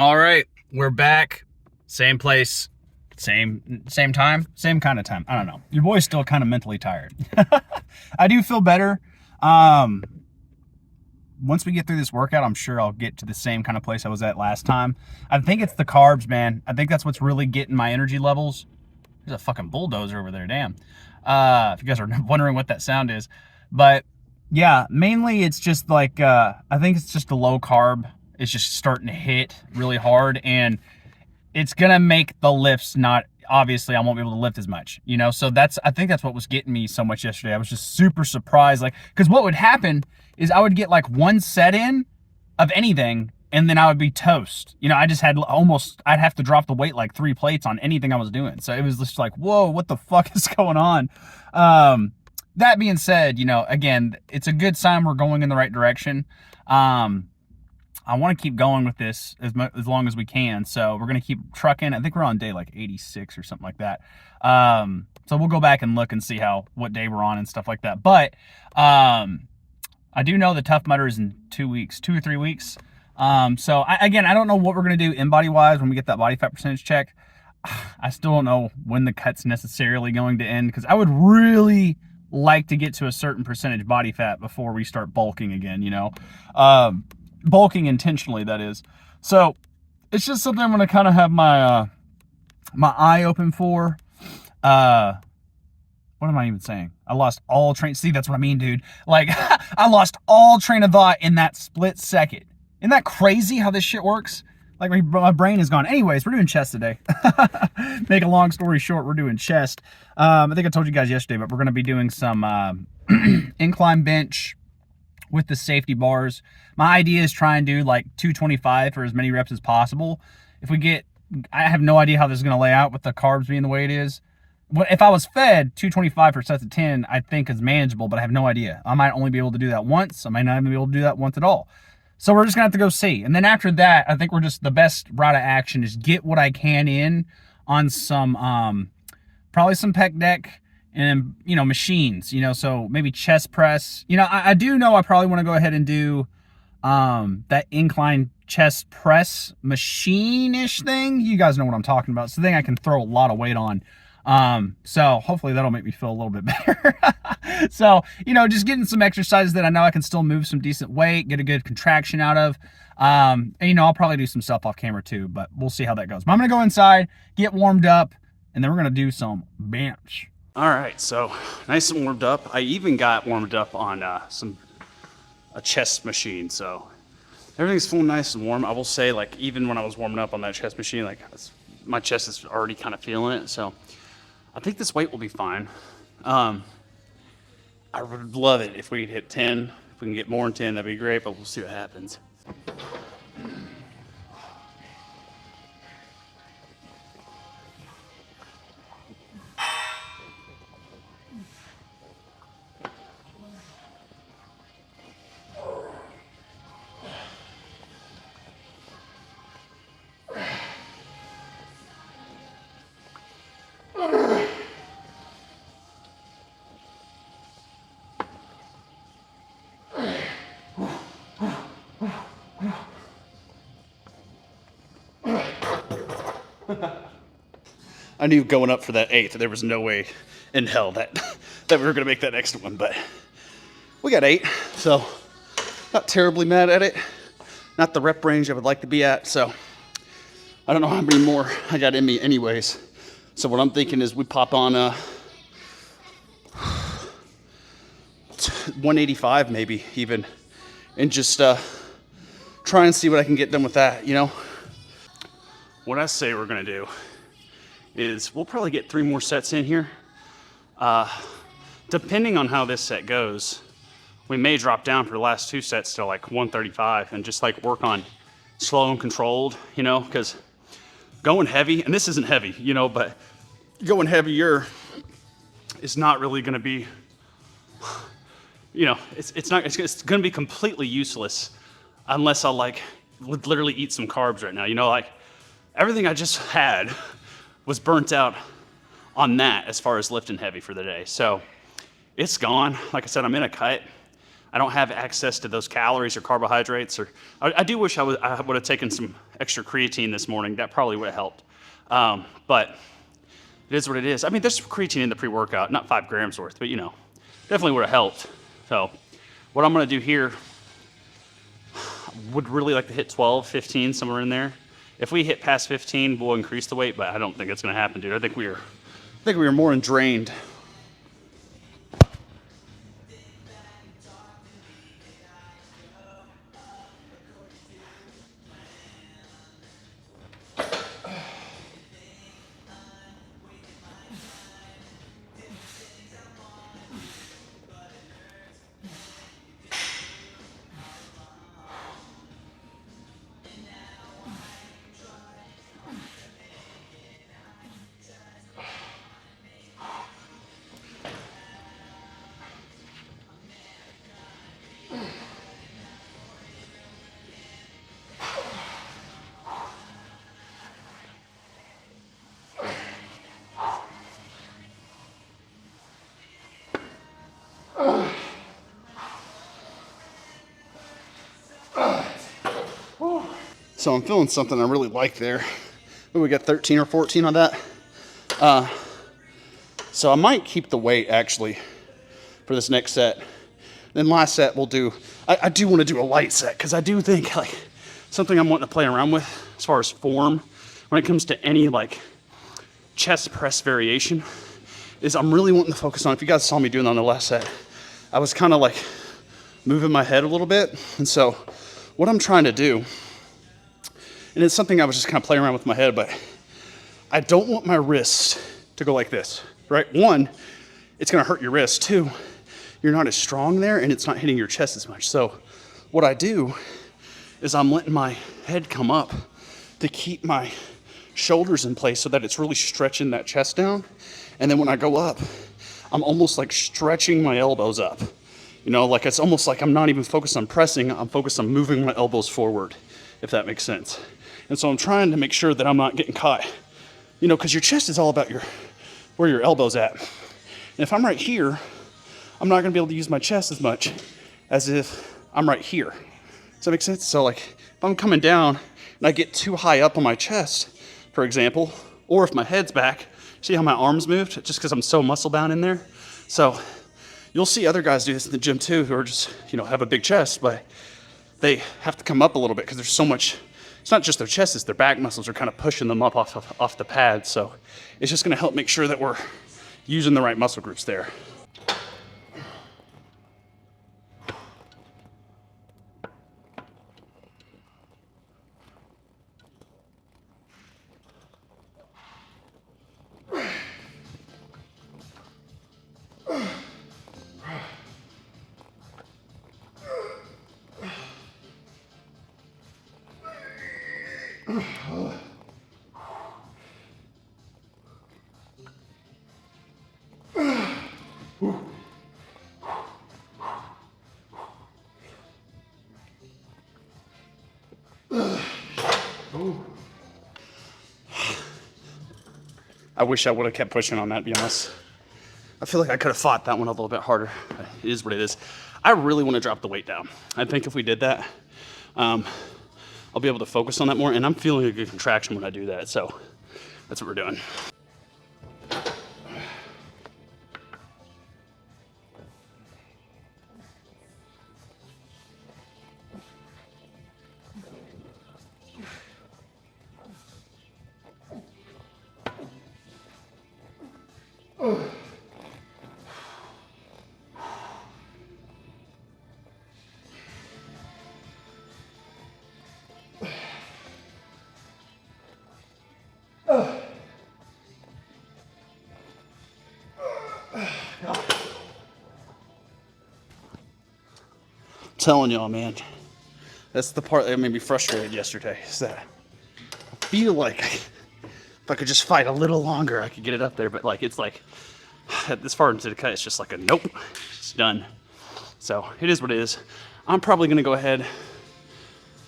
All right, we're back. Same place, same time, same kind of time. I don't know. Your boy's still kind of mentally tired. I do feel better. Um, Once we get through this workout, I'm sure I'll get to the same kind of place I was at last time. I think it's the carbs, man. I think that's what's really getting my energy levels. There's a fucking bulldozer over there, damn. If you guys are wondering what that sound is. But yeah, mainly it's just like, I think it's just the low carb. It's just starting to hit really hard, and it's gonna make the lifts not, obviously I won't be able to lift as much, you know? So I think that's what was getting me so much yesterday. I was just super surprised, like, because what would happen is I would get like one set in of anything, and then I would be toast. You know, I just had I'd have to drop the weight like 3 plates on anything I was doing. So it was just like, whoa, what the fuck is going on? That being said, you know, again, it's a good sign we're going in the right direction. I want to keep going with this as long as we can. So we're going to keep trucking. I think we're on day like 86 or something like that. So we'll go back and look and see what day we're on and stuff like that. But I do know the Tough Mudder is in 2 weeks, 2 or 3 weeks. So I don't know what we're going to do in body wise when we get that body fat percentage check. I still don't know when the cut's necessarily going to end, because I would really like to get to a certain percentage body fat before we start bulking again, you know, bulking intentionally, that is. So it's just something I'm going to kind of have my my eye open for. What am I even saying? I lost all see, that's what I mean, dude. Like, I lost all train of thought in that split second. Isn't that crazy how this shit works? Like, my brain is gone. Anyways, we're doing chest today. Make a long story short, we're doing chest. I think I told you guys yesterday, but we're going to be doing some incline bench with the safety bars. My idea is try and do like 225 for as many reps as possible. I have no idea how this is going to lay out with the carbs being the way it is. If I was fed 225 for sets of 10, I think is manageable, but I have no idea. I might only be able to do that once. I might not even be able to do that once at all. So we're just gonna have to go see. And then after that, I think the best route of action is get what I can in on some, probably some pec deck and, you know, machines, you know, so maybe chest press. You know, I do know I probably want to go ahead and do that incline chest press machine-ish thing. You guys know what I'm talking about. It's the thing I can throw a lot of weight on. So hopefully that'll make me feel a little bit better. So, you know, just getting some exercises that I know I can still move some decent weight, get a good contraction out of. And, you know, I'll probably do some stuff off camera too, but we'll see how that goes. But I'm going to go inside, get warmed up, and then we're going to do some bench. All right, so nice and warmed up. I even got warmed up on a chest machine, so everything's feeling nice and warm. I will say, like, even when I was warming up on that chest machine, like, my chest is already kind of feeling it, so I think this weight will be fine. I would love it if we could hit 10. If we can get more than 10, that'd be great, but we'll see what happens. I knew going up for that 8th, there was no way in hell that we were going to make that next one, but we got 8, so not terribly mad at it. Not the rep range I would like to be at, so I don't know how many more I got in me anyways. So what I'm thinking is we pop on 185 maybe even, and just try and see what I can get done with that, you know? What I say we're going to do is we'll probably get 3 more sets in here. Depending on how this set goes, we may drop down for the last 2 sets to like 135 and just like work on slow and controlled, you know, because going heavy, and this isn't heavy, you know, but going heavier is not really going to be, you know, it's going to be completely useless unless I like literally eat some carbs right now, you know, like everything I just had was burnt out on that as far as lifting heavy for the day. So it's gone. Like I said, I'm in a cut. I don't have access to those calories or carbohydrates. Or I do wish I would have taken some extra creatine this morning. That probably would have helped. But it is what it is. I mean, there's creatine in the pre-workout, not 5 grams worth, but you know, definitely would have helped. So what I'm gonna do here, would really like to hit 12, 15, somewhere in there. If we hit past 15, we'll increase the weight, but I don't think it's gonna happen, dude. I think we are more than drained. So I'm feeling something I really like there. We got 13 or 14 on that. So I might keep the weight actually for this next set. Then last set we'll do, I do want to do a light set because I do think like something I'm wanting to play around with as far as form when it comes to any like chest press variation is I'm really wanting to focus on, if you guys saw me doing that on the last set, I was kind of like moving my head a little bit. And so what I'm trying to do, and it's something I was just kind of playing around with my head, but I don't want my wrist to go like this, right? One, it's gonna hurt your wrist. Two, you're not as strong there and it's not hitting your chest as much. So what I do is I'm letting my head come up to keep my shoulders in place so that it's really stretching that chest down. And then when I go up, I'm almost like stretching my elbows up. You know, like it's almost like I'm not even focused on pressing, I'm focused on moving my elbows forward, if that makes sense. And so I'm trying to make sure that I'm not getting caught, you know, because your chest is all about where your elbow's at. And if I'm right here, I'm not gonna be able to use my chest as much as if I'm right here. Does that make sense? So like, if I'm coming down and I get too high up on my chest, for example, or if my head's back, see how my arms moved? Just because I'm so muscle bound in there. So you'll see other guys do this in the gym too, who are just, you know, have a big chest, but they have to come up a little bit because there's so much, it's not just their chest, it's their back muscles are kind of pushing them up off the pad. So it's just gonna help make sure that we're using the right muscle groups there. I wish I would have kept pushing on that, to be honest. I feel like I could have fought that one a little bit harder. It is what it is. I really want to drop the weight down. I think if we did that, I'll be able to focus on that more, and I'm feeling a good contraction when I do that, so that's what we're doing. Telling y'all, man, that's the part that made me frustrated yesterday, is that I feel like if I could just fight a little longer, I could get it up there, but like, it's like, this far into the cut, it's just like a nope, it's done. So it is what it is. I'm probably gonna go ahead, I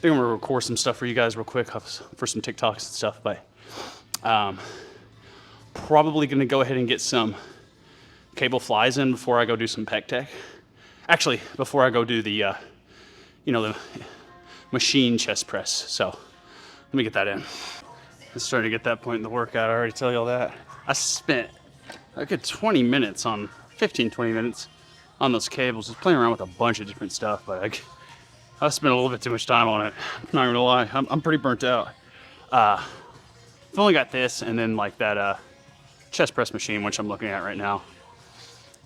think I'm gonna record some stuff for you guys real quick for some TikToks and stuff, but probably gonna go ahead and get some cable flies in before I go do some pec tech. Actually, before I go do the, you know, the machine chest press. So let me get that in. It's starting to get that point in the workout. I already tell you all that. I spent a good 20 minutes on, 15, 20 minutes on those cables, just playing around with a bunch of different stuff, but I spent a little bit too much time on it. I'm not gonna lie, I'm pretty burnt out. I've only got this and then like that chest press machine, which I'm looking at right now.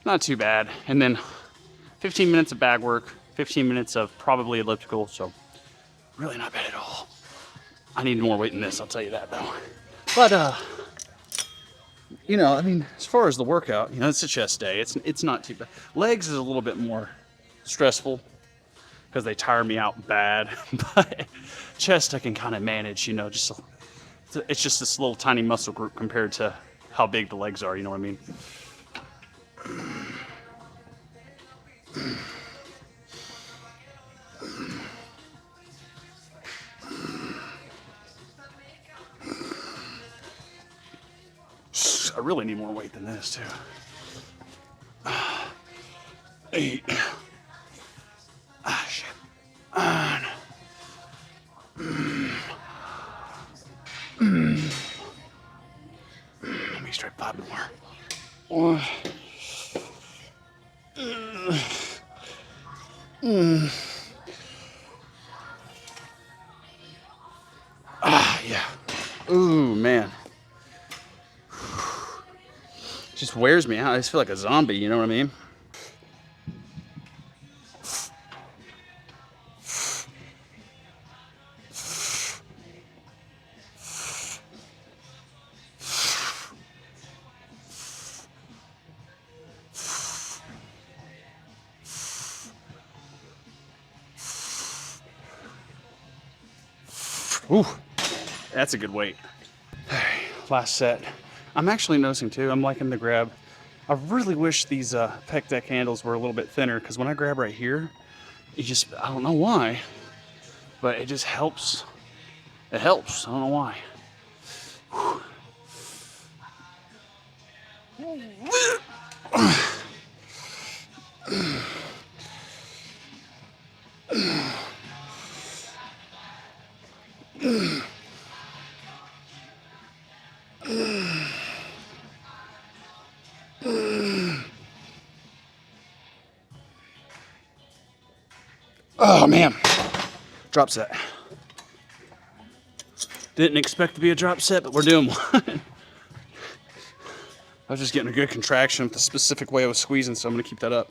Not too bad. And then 15 minutes of bag work, 15 minutes of probably elliptical, so really not bad at all. I need more weight than this, I'll tell you that though. But you know, I mean, as far as the workout, you know, it's a chest day. It's not too bad. Legs is a little bit more stressful because they tire me out bad. But chest I can kind of manage, you know, it's just this little tiny muscle group compared to how big the legs are, you know what I mean? I really need more weight than this too. 8. Shit. 9. Let me try 5 more. 1. Yeah. Ooh, man. Just wears me out. I just feel like a zombie, you know what I mean? Ooh, that's a good weight. Last set. I'm actually noticing too, I'm liking the grab. I really wish these pec deck handles were a little bit thinner, because when I grab right here, it just, I don't know why, but it just helps. It helps, I don't know why. Oh man, drop set. Didn't expect to be a drop set, but we're doing one. I was just getting a good contraction with the specific way I was squeezing, so I'm gonna keep that up.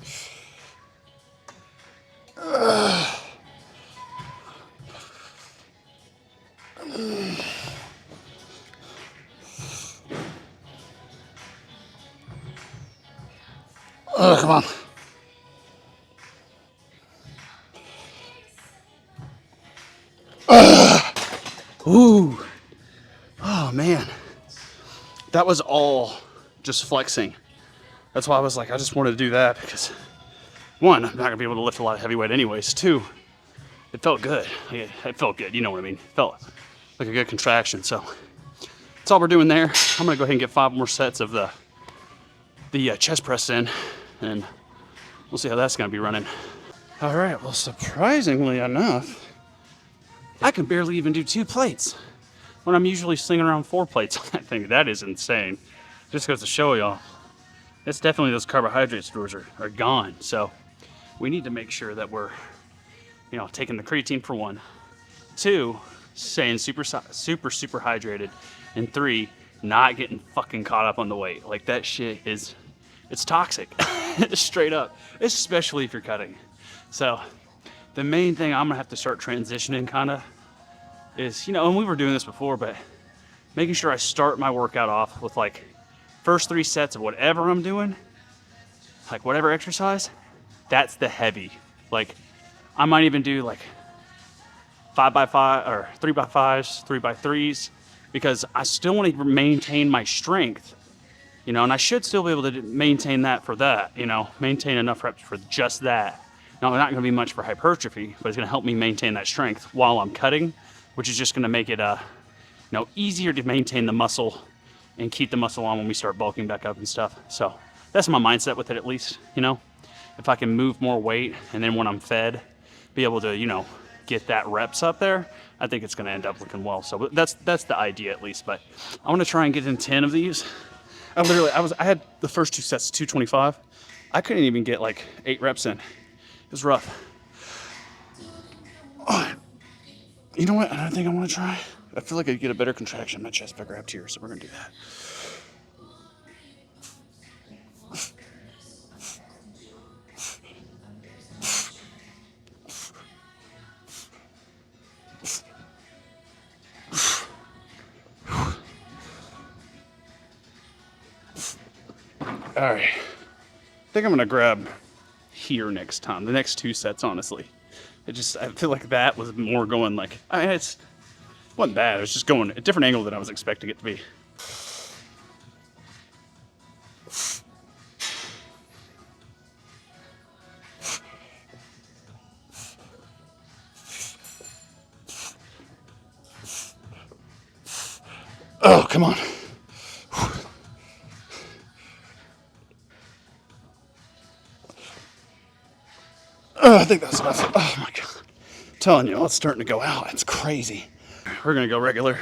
Oh, come on. Ooh. Oh man. That was all just flexing. That's why I was like, I just wanted to do that because 1, I'm not gonna be able to lift a lot of heavy weight anyways. 2, it felt good. It felt good, you know what I mean? It felt like a good contraction. So that's all we're doing there. I'm gonna go ahead and get 5 more sets of the chest press in, and we'll see how that's gonna be running. All right, well, surprisingly enough, I can barely even do 2 plates when I'm usually slinging around 4 plates on that thing. That is insane. Just goes to show y'all, it's definitely those carbohydrate stores are gone. So we need to make sure that we're, you know, taking the creatine for 1, 2, staying super hydrated, and 3, not getting fucking caught up on the weight. Like that shit is, it's toxic, straight up, especially if you're cutting. So the main thing I'm gonna have to start transitioning kind of is, you know, and we were doing this before, but making sure I start my workout off with like first 3 sets of whatever I'm doing, like whatever exercise, that's the heavy. Like I might even do like 5x5 or 3x5s, 3x3s, because I still want to maintain my strength, you know, and I should still be able to maintain that for that, you know, maintain enough reps for just that. Now, it's not going to be much for hypertrophy, but it's going to help me maintain that strength while I'm cutting, which is just going to make it, you know, easier to maintain the muscle and keep the muscle on when we start bulking back up and stuff. So that's my mindset with it, at least, you know. if I can move more weight and then when I'm fed, be able to, you know, get that reps up there, I think it's gonna end up looking well. So that's the idea at least, but I wanna try and get in 10 of these. I had the first 2 sets, 225. I couldn't even get like 8 reps in. It was rough. Oh, you know what, I think I wanna try. I feel like I get a better contraction in my chest if I grab here, so we're gonna do that. All right, I think I'm gonna grab here next time. The next 2 sets, honestly. I feel like that was more going like, it wasn't bad. It was just going a different angle than I was expecting it to be. Oh, come on. I think that's enough. Oh my God. I'm telling you, it's starting to go out. It's crazy. We're gonna go regular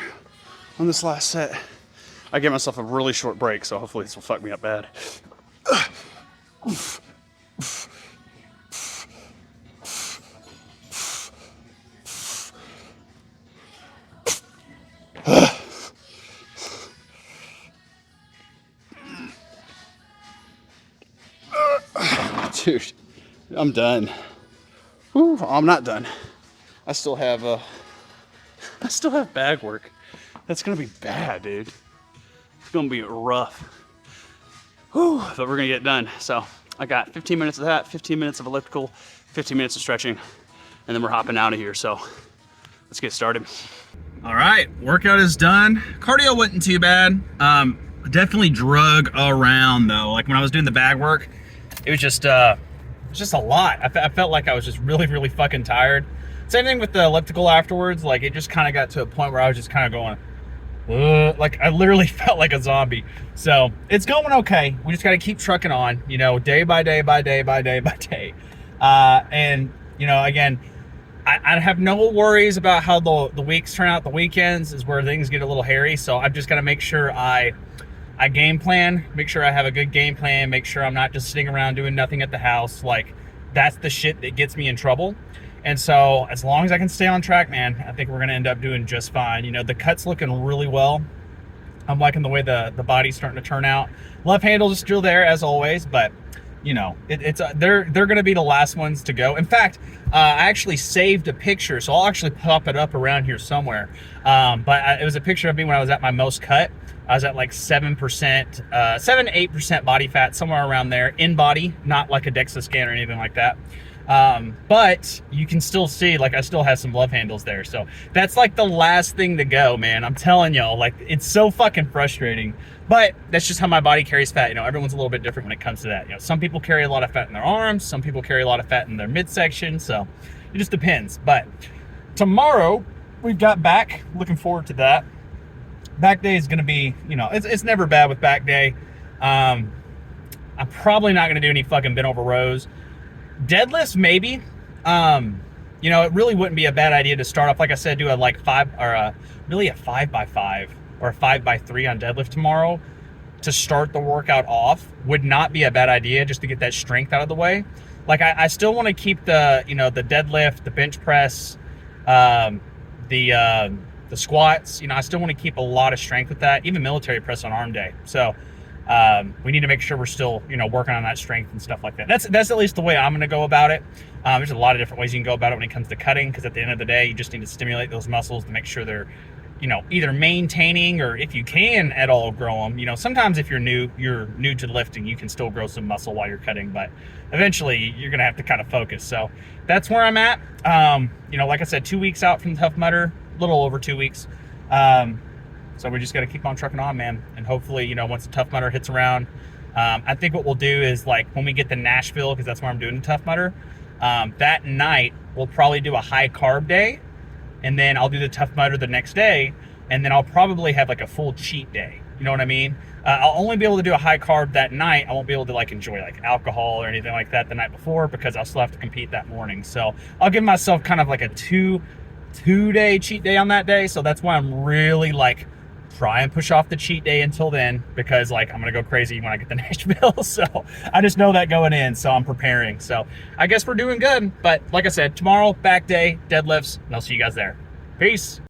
on this last set. I gave myself a really short break, so hopefully this will fuck me up bad. Dude, I'm done. Whew, I'm not done. I still have bag work. That's gonna be bad, dude. It's gonna be rough. Whew, but we're gonna get it done. So I got 15 minutes of that, 15 minutes of elliptical, 15 minutes of stretching, and then we're hopping out of here. So let's get started. All right, workout is done. Cardio wasn't too bad. Definitely drug around though. Like when I was doing the bag work, it was just a lot. I felt like I was just really, really fucking tired. Same thing with the elliptical afterwards. Like it just kind of got to a point where I was just kind of going, like I literally felt like a zombie. So it's going okay. We just got to keep trucking on, you know, day by day by day by day by day. And you know, again, I have no worries about how the weeks turn out. The weekends is where things get a little hairy. So I've just got to make sure I game plan, make sure I have a good game plan, make sure I'm not just sitting around doing nothing at the house. Like that's the shit that gets me in trouble. And so as long as I can stay on track, man, I think we're gonna end up doing just fine. You know, the cut's looking really well. I'm liking the way the body's starting to turn out. Left handle's still there as always, but you know, they're gonna be the last ones to go. In fact, I actually saved a picture, so I'll actually pop it up around here somewhere. But it was a picture of me when I was at my most cut. I was at like 7%, 7-8% body fat, somewhere around there, in body, not like a DEXA scan or anything like that. But you can still see, like, I still have some love handles there. So that's like the last thing to go, man. I'm telling y'all, like, it's so fucking frustrating. But that's just how my body carries fat. You know, everyone's a little bit different when it comes to that. You know, some people carry a lot of fat in their arms, some people carry a lot of fat in their midsection. So it just depends. But tomorrow we've got back. Looking forward to that. Back day is going to be, you know, it's never bad with back day. I'm probably not going to do any fucking bent over rows. Deadlifts, maybe. You know, it really wouldn't be a bad idea to start off, like I said, do a like 5 or really a 5x5 or a 5x3 on deadlift tomorrow to start the workout off. Would not be a bad idea just to get that strength out of the way. Like I still want to keep the, you know, the deadlift, the bench press, the squats. You know, I still want to keep a lot of strength with that, even military press on arm day. So we need to make sure we're still, you know, working on that strength and stuff like that. That's at least the way I'm going to go about it. There's a lot of different ways you can go about it when it comes to cutting, because at the end of the day, you just need to stimulate those muscles to make sure they're, you know, either maintaining, or if you can at all grow them. You know, sometimes if you're new to lifting, you can still grow some muscle while you're cutting, but eventually you're going to have to kind of focus. So that's where I'm at. You know, like I said, 2 weeks out from the Tough Mudder, a little over 2 weeks. So we just got to keep on trucking on, man. And hopefully, you know, once the Tough Mudder hits around, I think what we'll do is, like, when we get to Nashville, because that's where I'm doing the Tough Mudder, that night we'll probably do a high carb day, and then I'll do the Tough Mudder the next day, and then I'll probably have like a full cheat day. You know what I mean? I'll only be able to do a high carb that night. I won't be able to like enjoy like alcohol or anything like that the night before because I'll still have to compete that morning. So I'll give myself kind of like a two-day cheat day on that day. So that's why I'm really like try and push off the cheat day until then, because like I'm gonna go crazy when I get to Nashville. So I just know that going in, so I'm preparing. So I guess we're doing good. But like I said, tomorrow back day, deadlifts, and I'll see you guys there. Peace.